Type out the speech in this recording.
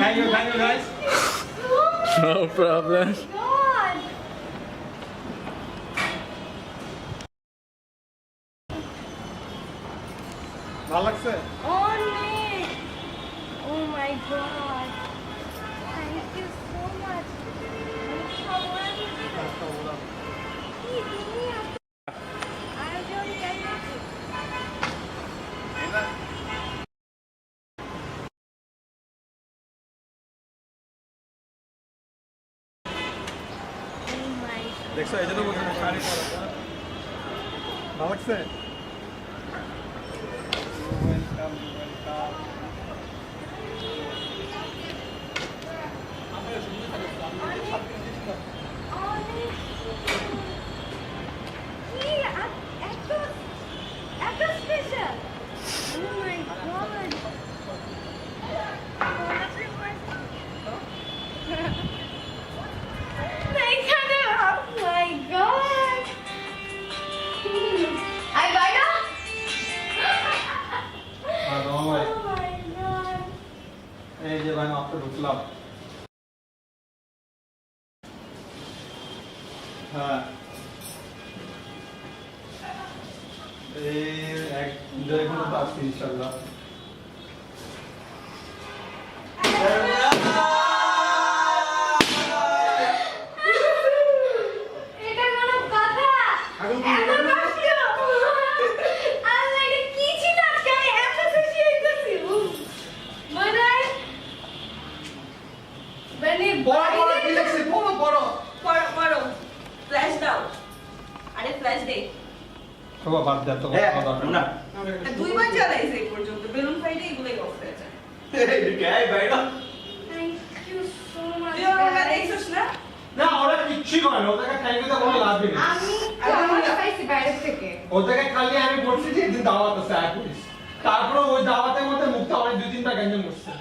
Thank you guys. No problem. God. ভালো লাগছে? Only. Oh my God. Thank you so much. দেখছো এই জন্য বলছি না শাড়ি পরা ভালো লাগছে? Welcome welcome. এই যে ভাই মাত্র ঢুকলাম। হ্যাঁ এই এক দেড় ঘন্টা আসছি ইনশাআল্লাহ। বাবা বাদ দাও তো না দুইবার চালাইছে এই পর্যন্ত বেলুন ফাইটে এগুলাই অফ হয়ে যায় এই গায় বাইরা Thank you so much. তুই আমার দেখছিস না না ওরা কিচ্ছু করে না ওটাকে থ্যাংক ইউ তো কোনো লাভ নেই আমি পাইছি বাইরে থেকে। ওটাকে খালি আমি বলছি যে দাওয়াত আছে আর পুলিশ তারপরে ওই দাওয়াতের মধ্যে মুক্তা অনেক দুই তিনটা গ্যাঞ্জাম করছে